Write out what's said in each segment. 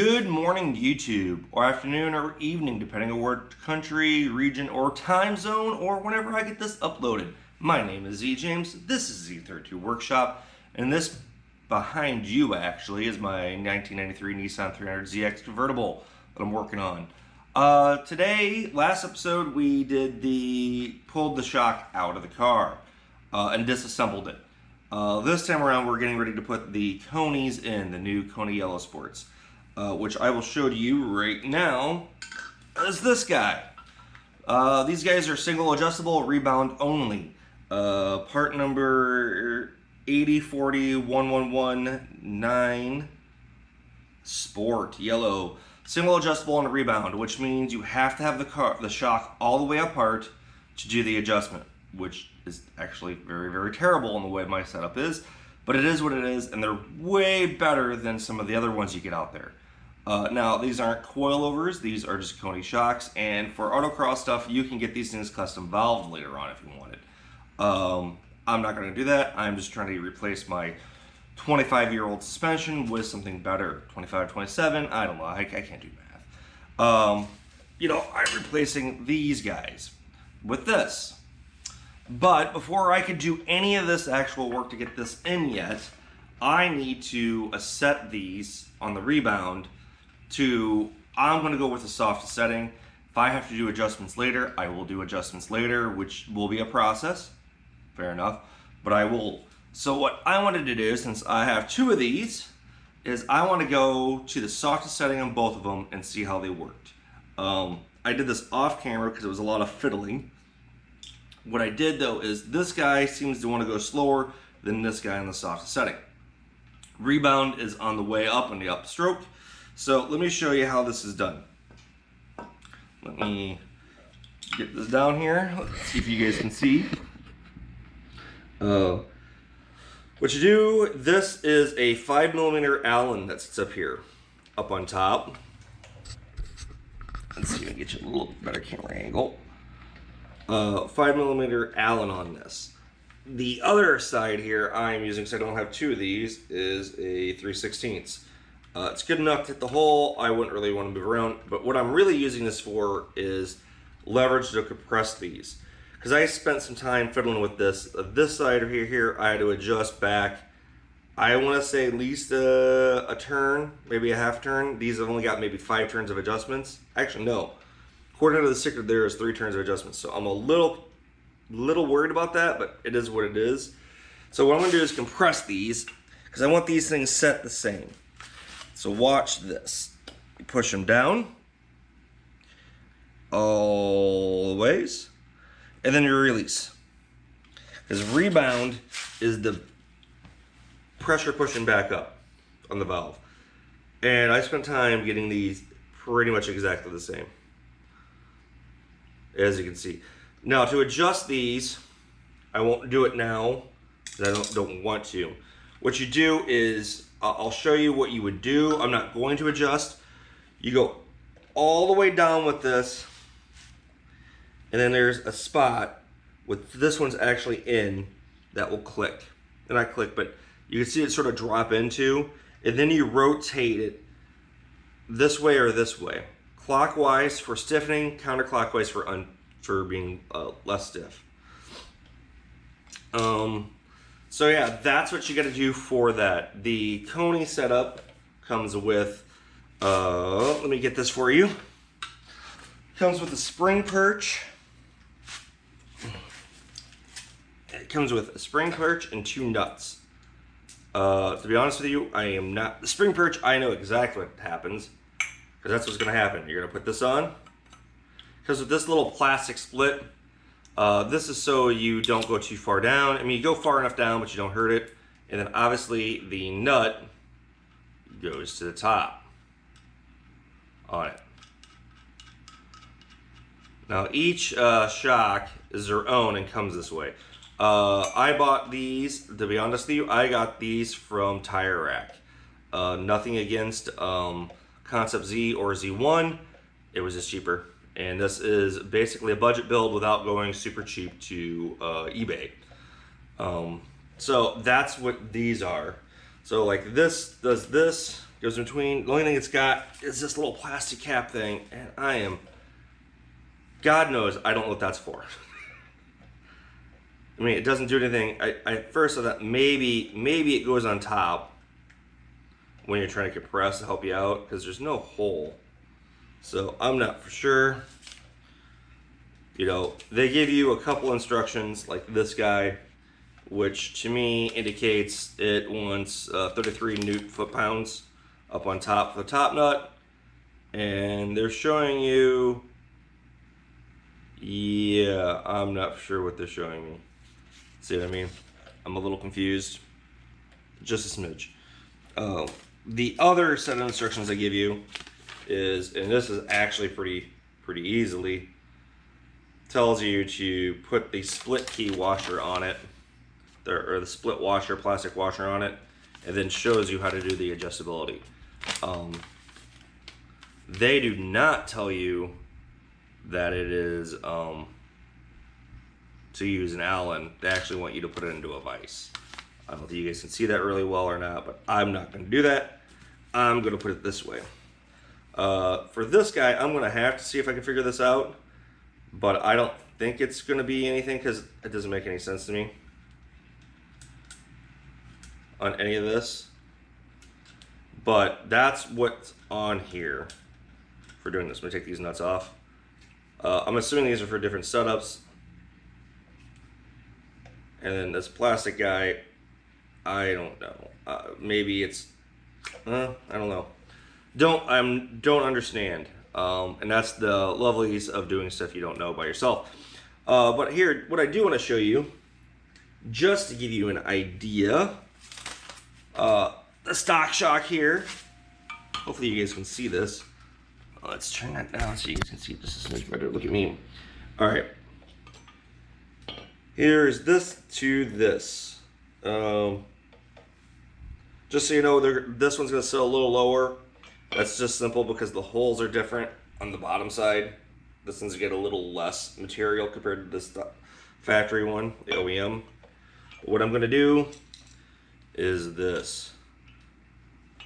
Good morning, YouTube, or afternoon or evening, depending on what country, region, or time zone, or whenever I get this uploaded. My name is Z James, this is Z32 Workshop, and this behind you actually is my 1993 Nissan 300ZX convertible that I'm working on. Today, last episode, we did pulled the shock out of the car and disassembled it. This time around, we're getting ready to put the Konis in, the new Koni Yellow Sports. Which I will show to you right now, is this guy. These guys are single adjustable, rebound only. Part number 80401119 Sport Yellow. Single adjustable and rebound, which means you have to have the shock all the way apart to do the adjustment, which is actually very, very terrible in the way my setup is. But it is what it is, and they're way better than some of the other ones you get out there. Now, these aren't coilovers, these are just Koni shocks, and for autocross stuff, you can get these things custom valved later on if you want it. I'm not going to do that. I'm just trying to replace my 25-year-old suspension with something better. 25, 27, I don't know, I can't do math. I'm replacing these guys with this. But before I could do any of this actual work to get this in yet, I need to set these on the rebound I'm going to go with the softest setting. If I have to do adjustments later, I will do adjustments later, which will be a process. Fair enough. But I will. So what I wanted to do, since I have two of these, is I want to go to the softest setting on both of them and see how they worked. I did this off camera because it was a lot of fiddling. What I did though is this guy seems to want to go slower than this guy on the softest setting. Rebound is on the way up on the upstroke. So let me show you how this is done. Let me get this down here. Let's see if you guys can see. What you do, this is a 5mm Allen that sits up here, up on top. Let's see if I can get you a little better camera angle. 5mm Allen on this. The other side here I'm using, because I don't have two of these, is a 3/16. It's good enough to hit the hole. I wouldn't really want to move around, but what I'm really using this for is leverage to compress these. Because I spent some time fiddling with this. This side here, I had to adjust back, I want to say at least a turn, maybe a half turn. These have only got maybe 5 turns of adjustments. Actually, no. According to the sticker, there is 3 turns of adjustments. So I'm a little worried about that, but it is what it is. So what I'm going to do is compress these, because I want these things set the same. So watch this. You push them down all the ways, and then you release. Because rebound is the pressure pushing back up on the valve. And I spent time getting these pretty much exactly the same, as you can see. Now to adjust these, I won't do it now because I don't want to. What you do is, I'll show you what you would do. I'm not going to adjust. You go all the way down with this, and then there's a spot with this one's actually in that will click. And I click, but you can see it sort of drop into, and then you rotate it this way or this way. Clockwise for stiffening, counterclockwise for being less stiff. So yeah, that's what you got to do for that. The Koni setup comes with, let me get this for you. Comes with a spring perch. It comes with a spring perch and 2 nuts. To be honest with you, I am not, the spring perch, I know exactly what happens, because that's what's going to happen. You're going to put this on, because with this little plastic split, this is so you don't go too far down. I mean, you go far enough down, but you don't hurt it. And then obviously the nut goes to the top on it. Now each shock is their own and comes this way. I bought these, to be honest with you, I got these from Tire Rack. Nothing against Concept Z or Z1. It was just cheaper. And this is basically a budget build without going super cheap to eBay. So that's what these are. So like this does this, Goes between, the only thing it's got is this little plastic cap thing, and God knows, I don't know what that's for. I mean, it doesn't do anything. I first thought maybe it goes on top when you're trying to compress to help you out, because there's no hole. So I'm not for sure. You know, they give you a couple instructions like this guy, which to me indicates it wants 33 Newton foot-pounds up on top for the top nut. And they're showing you, yeah, I'm not sure what they're showing me. See what I mean? I'm a little confused. Just a smidge. The other set of instructions I give you is, and this is actually pretty easily, tells you to put the split key washer on it, or the split washer, plastic washer on it, and then shows you how to do the adjustability. They do not tell you that it is to use an Allen. They actually want you to put it into a vise. I don't know if you guys can see that really well or not, but I'm not going to do that. I'm going to put it this way. For this guy, I'm going to have to see if I can figure this out, but I don't think it's going to be anything because it doesn't make any sense to me on any of this. But that's what's on here for doing this. I'm going to take these nuts off. I'm assuming these are for different setups. And then this plastic guy, I don't know. Maybe it's, I don't know. Don't understand. And that's the lovelies of doing stuff you don't know by yourself. But here, what I do want to show you, just to give you an idea, the stock shock here. Hopefully you guys can see this. Let's turn that down so you guys can see it just a smidge better. Look at me. All right. Here's this to this. Just so you know, this one's going to sit a little lower. That's just simple because the holes are different on the bottom side. This one's get a little less material compared to this factory one, the OEM. But what I'm going to do is this.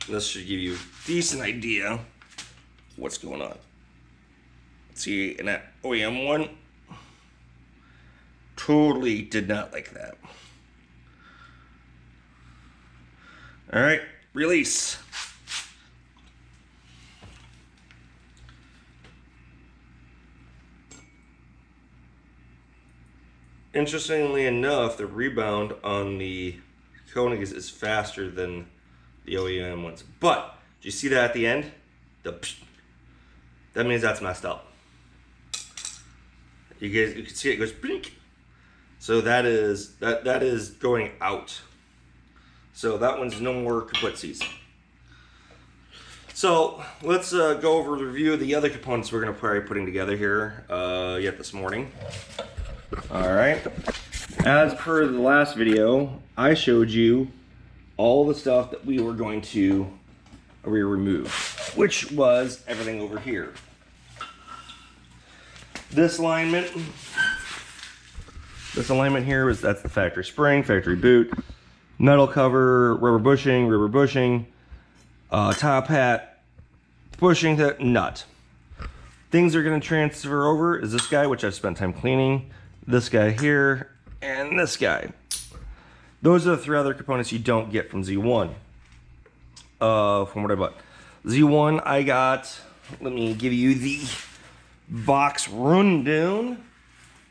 This should give you a decent idea what's going on. See, in that OEM one, totally did not like that. All right, release. Interestingly enough, the rebound on the Koni is faster than the OEM ones. But, do you see that at the end? That means that's messed up. You can see it goes blink. So that is going out. So that one's no more kaputsies. So let's go over the review of the other components we're going to probably putting together here yet this morning. All right. As per the last video, I showed you all the stuff that we were going to remove, which was everything over here. This alignment here is, that's the factory spring, factory boot, metal cover, rubber bushing, top hat, bushing, nut. Things are going to transfer over is this guy, which I've spent time cleaning, this guy here, and this guy. Those are the three other components you don't get from Z1. From what I bought. Z1, I got, let me give you the box rundown.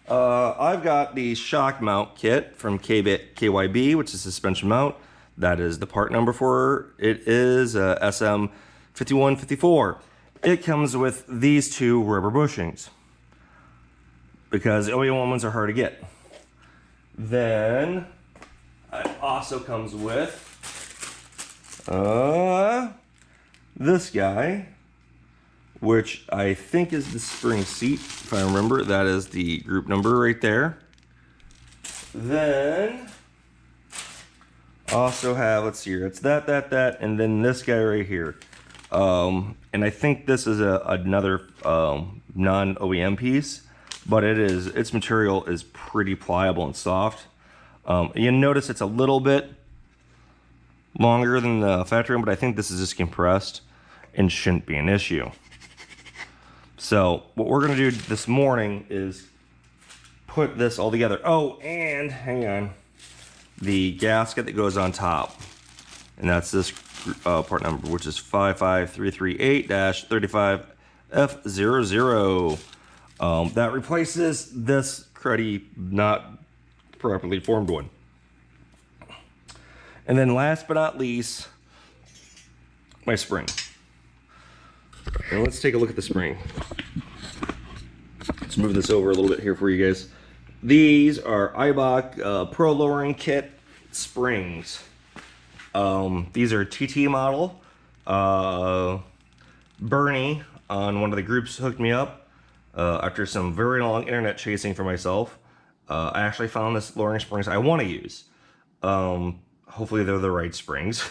I've got the shock mount kit from KYB, which is suspension mount. That is the part number for it is SM5154. It comes with these two rubber bushings because the OEM ones are hard to get. Then it also comes with this guy, which I think is the spring seat, if I remember. That is the group number right there. Then also have, let's see here, it's that, and then this guy right here. And I think this is another non-OEM piece, but its material is pretty pliable and soft. You notice it's a little bit longer than the factory one, but I think this is just compressed and shouldn't be an issue. So what we're gonna do this morning is put this all together. Oh, and hang on, the gasket that goes on top, and that's this part number, which is 55338-35F00. That replaces this cruddy, not properly formed one. And then last but not least, my spring. And let's take a look at the spring. Let's move this over a little bit here for you guys. These are Eibach Pro Lowering Kit springs. These are TT model. Bernie on one of the groups hooked me up after some very long internet chasing for myself. I actually found this lowering springs I want to use. Hopefully they're the right springs.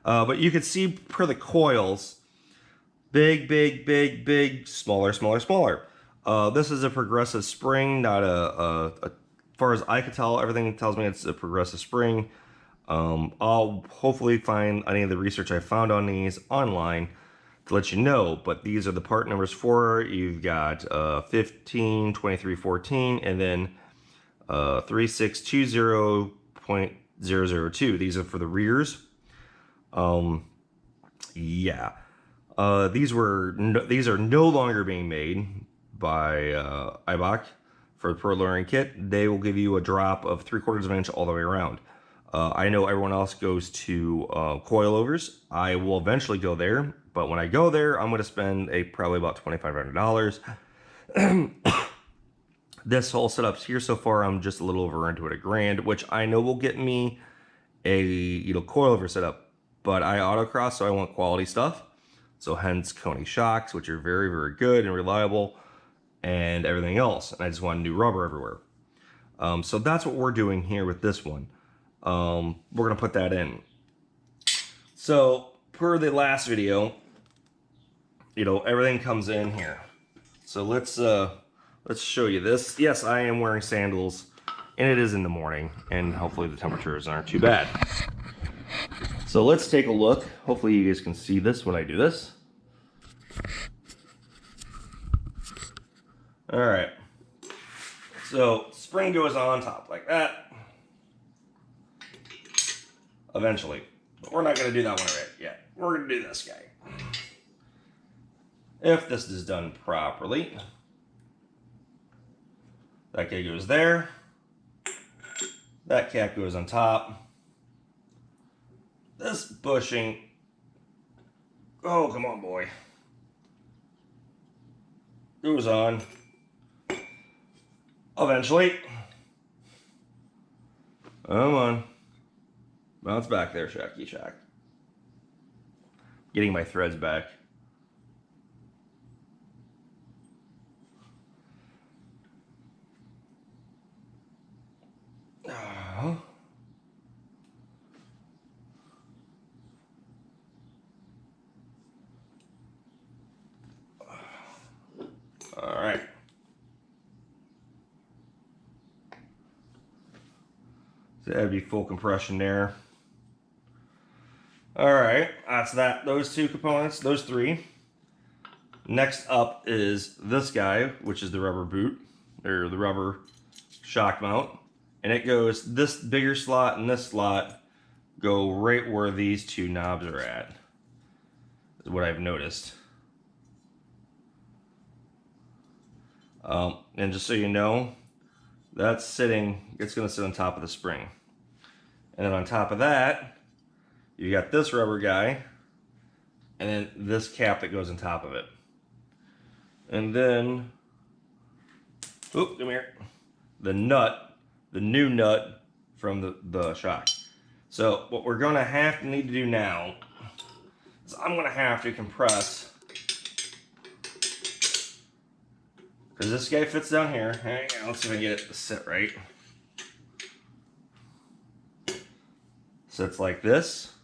But you can see per the coils, big, big, big, big, smaller, smaller, smaller. This is a progressive spring, not as far as I could tell, everything tells me it's a progressive spring. I'll hopefully find any of the research I found on these online to let you know, but these are the part numbers for, you've got 15, 23, 14, and then 3620.002. These are for the rears. Yeah. These are no longer being made by Eibach for the Pro Lowering Kit. They will give you a drop of 3/4 of an inch all the way around. I know everyone else goes to coilovers. I will eventually go there, but when I go there, I'm going to spend probably about $2,500. This whole setup's here so far. I'm just a little over into it, $1,000, which I know will get me a coilover setup. But I autocross, so I want quality stuff. So hence Koni shocks, which are very, very good and reliable, and everything else. And I just want new rubber everywhere. So that's what we're doing here with this one. We're gonna put that in. So per the last video, everything comes in here. So let's show you this. Yes, I am wearing sandals, and it is in the morning, and hopefully the temperatures aren't too bad. So let's take a look. Hopefully you guys can see this when I do this. All right. So spring goes on top like that. Eventually. But we're not going to do that one right yet. We're going to do this guy. If this is done properly. That guy goes there. That cap goes on top. This bushing, oh, come on, boy, goes on eventually. Come on. Bounce back there, Shacky Shack. Getting my threads back. All right. So that'd be full compression there. All right, that's that. Those two components, those three. Next up is this guy, which is the rubber boot, or the rubber shock mount. And it goes, this bigger slot and this slot go right where these two knobs are at, is what I've noticed. And just so you know, that's sitting, it's going to sit on top of the spring. And then on top of that, you got this rubber guy, and then this cap that goes on top of it. And then, oop, come here, the nut, the new nut from the shock. So what we're going to need to do now is I'm going to have to compress, because this guy fits down here. Hang on, let's see if I can get it to sit right. Sits like this.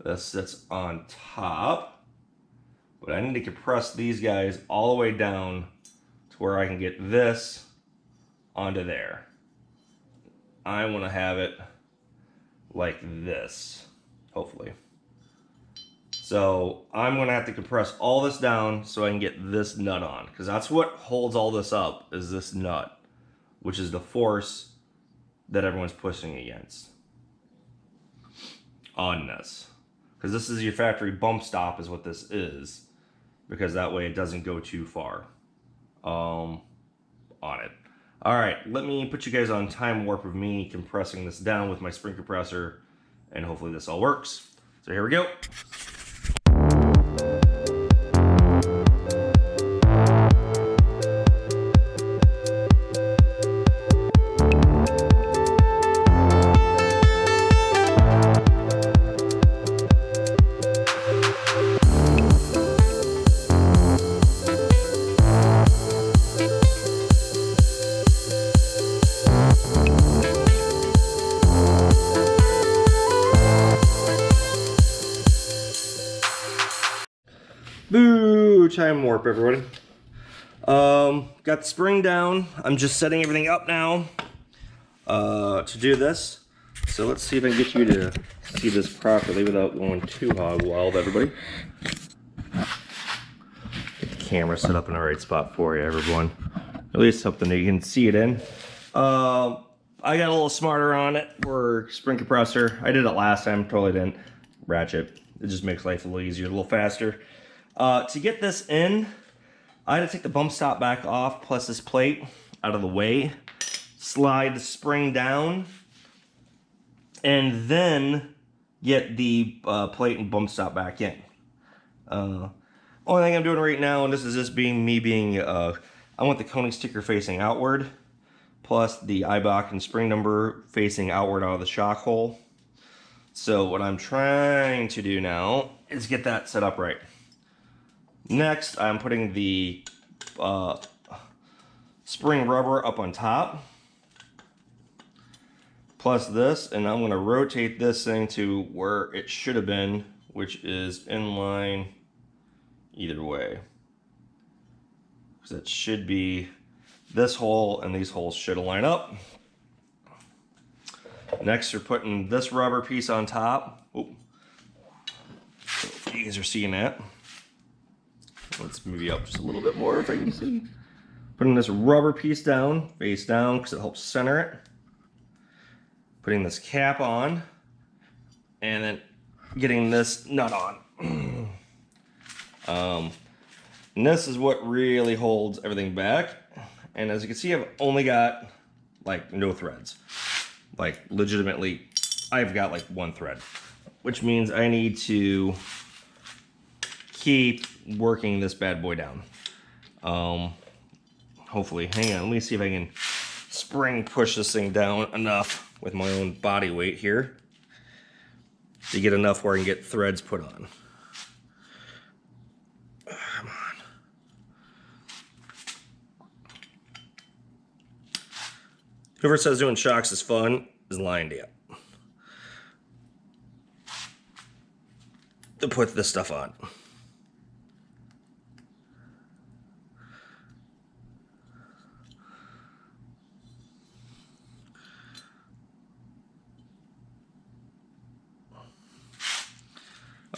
This sits on top. But I need to compress these guys all the way down to where I can get this onto there. I want to have it like this, hopefully. So I'm going to have to compress all this down so I can get this nut on, because that's what holds all this up, is this nut, which is the force that everyone's pushing against on this. Because this is your factory bump stop is what this is, because that way it doesn't go too far on it. All right, let me put you guys on time warp of me compressing this down with my spring compressor, and hopefully this all works. So here we go. Boo! Time warp, everybody. Got the spring down. I'm just setting everything up now to do this. So let's see if I can get you to see this properly without going too hog wild, everybody. Get the camera set up in the right spot for you, everyone. At least something that you can see it in. I got a little smarter on it for spring compressor. I did it last time, totally didn't. Ratchet. It just makes life a little easier, a little faster. To get this in, I had to take the bump stop back off, plus this plate out of the way, slide the spring down, and then get the plate and bump stop back in. Only thing I'm doing right now, and this is just me being, I want the Koni sticker facing outward, plus the Eibach and spring number facing outward out of the shock hole. So what I'm trying to do now is get that set up right. Next, I'm putting the spring rubber up on top, plus this, and I'm going to rotate this thing to where it should have been, which is in line either way. Because it should be this hole, and these holes should line up. Next, we're putting this rubber piece on top. Oh. So if you guys are seeing that. Let's move you up just a little bit more if I can see. Putting this rubber piece down, face down, because it helps center it. Putting this cap on, and then getting this nut on. And this is what really holds everything back. And as you can see, I've only got like no threads. Like legitimately, I've got like one thread, which means I need to keep working this bad boy down. Hopefully, hang on, let me see if I can spring push this thing down enough with my own body weight here to get enough where I can get threads put on. Come on. Whoever says doing shocks is fun is lying to you. To put this stuff on.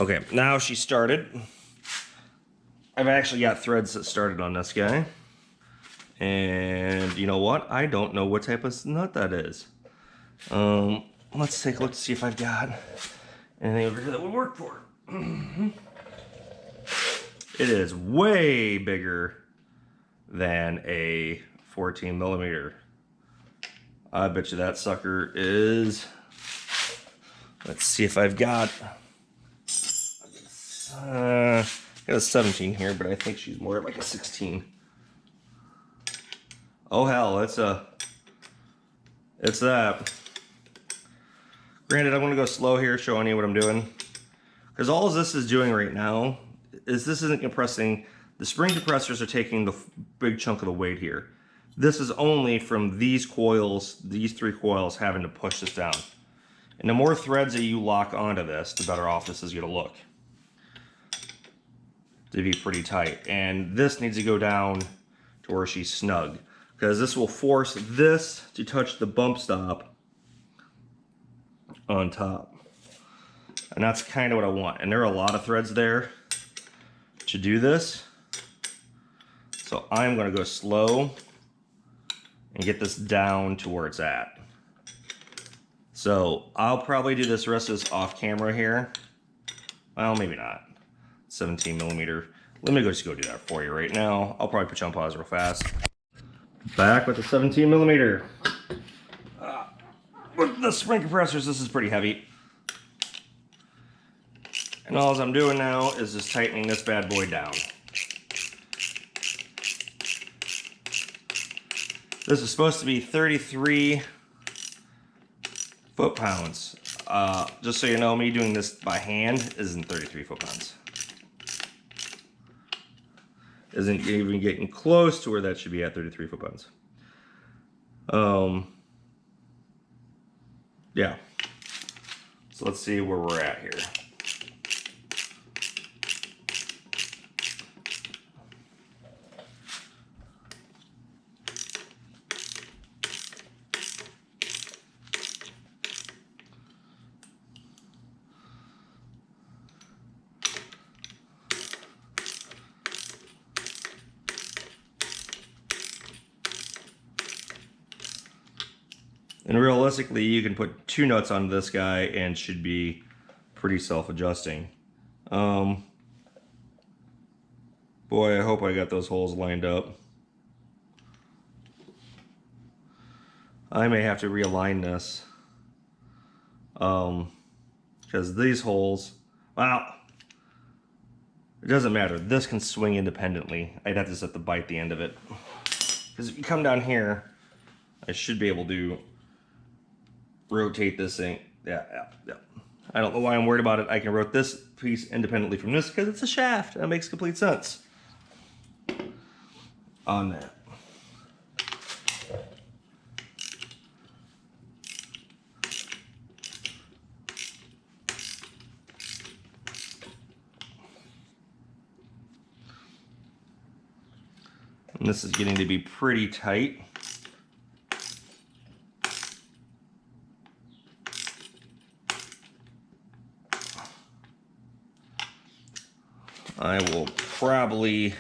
Okay, now she started. I've actually got threads that started on this guy. And you know what? I don't know what type of nut that is. Let's take a look to see if I've got anything over here that would work for it. It is way bigger than a 14 millimeter. I bet you that sucker is, let's see if I've got, got a 17 here, but I think she's more like a 16. Oh hell, it's that. Granted, I'm gonna go slow here, showing you what I'm doing. Because all this is doing right now is this isn't compressing. The spring compressors are taking the big chunk of the weight here. This is only from these coils, these 3 coils, having to push this down. And the more threads that you lock onto this, the better off this is gonna look. To be pretty tight. And this needs to go down to where she's snug, because this will force this to touch the bump stop on top. And that's kind of what I want. And there are a lot of threads there to do this. So I'm gonna go slow and get this down to where it's at. So I'll probably do this rest of this off camera here. Well, maybe not. 17 millimeter. Let me just go do that for you right now. I'll probably put you on pause real fast. Back with the 17 millimeter. With the spring compressors, this is pretty heavy. And all I'm doing now is just tightening this bad boy down. This is supposed to be 33 foot-pounds. Just so you know, me doing this by hand isn't 33 foot-pounds. Isn't even getting close to where that should be at 33 foot-pounds. Yeah. So let's see where we're at here. And realistically, you can put 2 nuts on this guy and should be pretty self-adjusting. Boy, I hope I got those holes lined up. I may have to realign this. Because these holes, well, it doesn't matter. This can swing independently. I'd have to just have to bite the end of it. Because if you come down here, I should be able to rotate this thing. Yeah. I don't know why I'm worried about it. I can rotate this piece independently from this because it's a shaft. That makes complete sense on that. And this is getting to be pretty tight. I will probably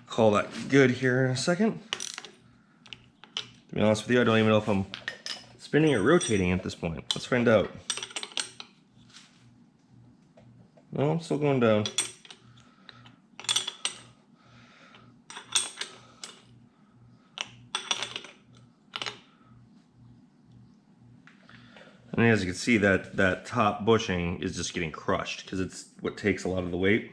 call that good here in a second. To be honest with you, I don't even know if I'm spinning or rotating at this point. Let's find out. No, I'm still going down. And as you can see, that top bushing is just getting crushed because it's what takes a lot of the weight.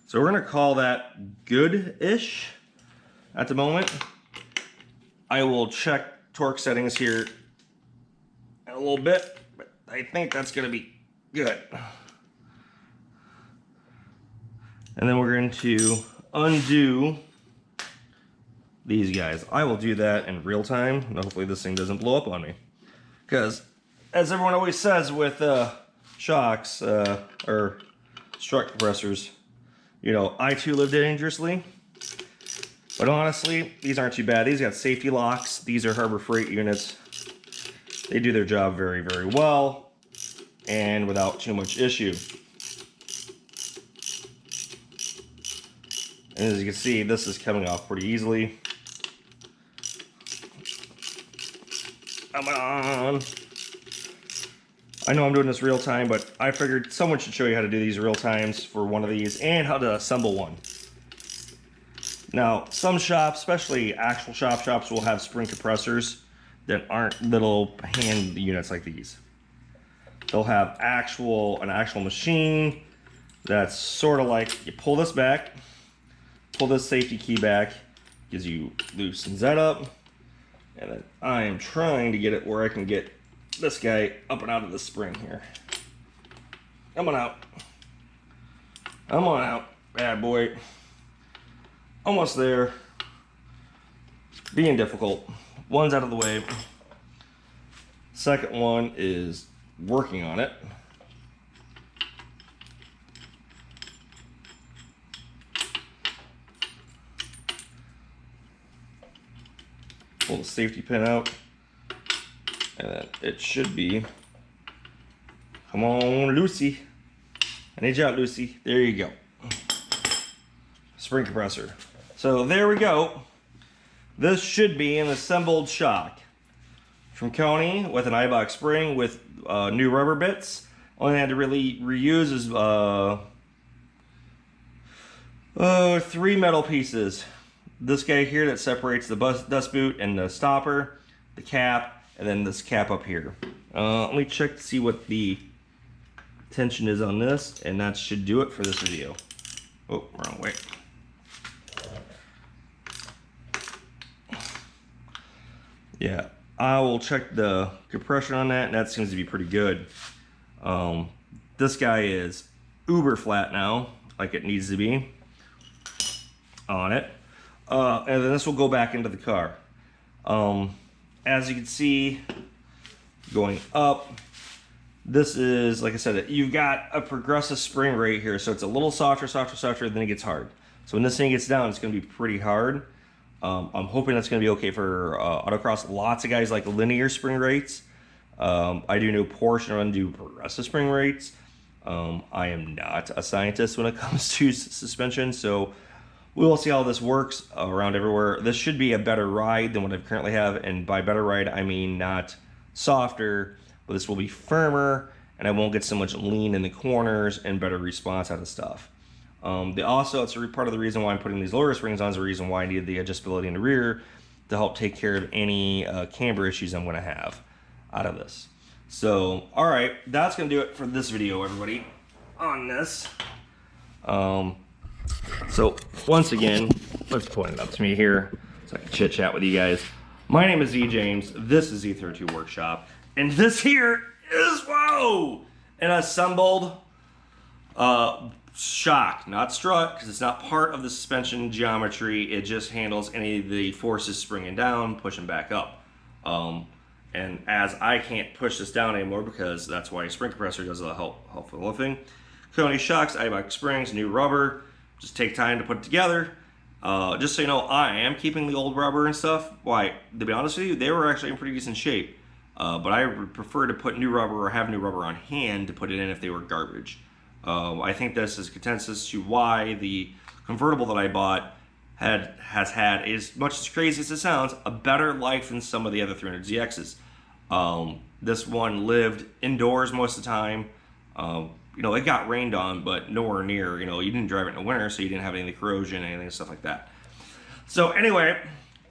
So we're gonna call that good-ish at the moment. I will check torque settings here in a little bit, but I think that's gonna be good. And then we're going to undo these guys. I will do that in real time, and hopefully this thing doesn't blow up on me. Because, as everyone always says with shocks or strut compressors, you know, I too live dangerously. But honestly, these aren't too bad. These got safety locks. These are Harbor Freight units. They do their job very, very well and without too much issue. And as you can see, this is coming off pretty easily. Come on. I know I'm doing this real time, but I figured someone should show you how to do these real times for one of these and how to assemble one. Now, some shops, especially actual shops, will have spring compressors that aren't little hand units like these. They'll have an actual machine that's sort of like, you pull this back, pull this safety key back, loosens that up. And then I am trying to get it where I can get this guy up and out of the spring here. Come on out. Come on out, bad boy. Almost there. Being difficult. One's out of the way. Second one is working on it. pull the safety pin out. And then it should be, come on, Lucy. I need you out, Lucy. There you go. Spring compressor. So there we go. This should be an assembled shock from Koni with an Eibach spring with new rubber bits. Only I had to really reuse is 3 metal pieces. This guy here that separates the dust boot and the stopper, the cap, and then this cap up here. Let me check to see what the tension is on this, and that should do it for this video. Oh, wrong way. Yeah, I will check the compression on that, and that seems to be pretty good. This guy is uber flat now, like it needs to be on it. And then this will go back into the car. As you can see, going up, this is, like I said, you've got a progressive spring right here, so it's a little softer, then it gets hard. So when this thing gets down, it's going to be pretty hard. I'm hoping that's going to be okay for autocross. Lots of guys like linear spring rates. I do know Porsche run do progressive spring rates. I am not a scientist when it comes to suspension, so we will see how this works around everywhere. This should be a better ride than what I currently have, and by better ride, I mean not softer, but this will be firmer, and I won't get so much lean in the corners and better response out of stuff. Also, it's part of the reason why I'm putting these lower springs on is the reason why I need the adjustability in the rear to help take care of any camber issues I'm going to have out of this. So, all right, that's going to do it for this video, everybody, on this. So, once again, let's point it up to me here so I can chit chat with you guys. My name is E. James. This is E32 Workshop. And this here is, whoa, an assembled shock, not strut, because it's not part of the suspension geometry. It just handles any of the forces springing down, pushing back up. And as I can't push this down anymore, because that's why a spring compressor does the helpful lifting. Koni shocks, Eibach springs, new rubber. Just take time to put it together. Just so you know, I am keeping the old rubber and stuff. Why? To be honest with you, they were actually in pretty decent shape. But I would prefer to put new rubber or have new rubber on hand to put it in if they were garbage. I think this is consensus to why the convertible that I bought has had, as much as crazy as it sounds, a better life than some of the other 300ZXs. This one lived indoors most of the time. You know, it got rained on, but nowhere near, you know, you didn't drive it in the winter, so you didn't have any of the corrosion, anything, stuff like that. So anyway,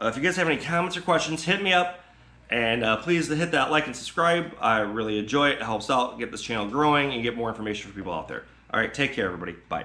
if you guys have any comments or questions, hit me up. And please hit that like and subscribe. I really enjoy it. It helps out get this channel growing and get more information for people out there. All right, take care, everybody. Bye.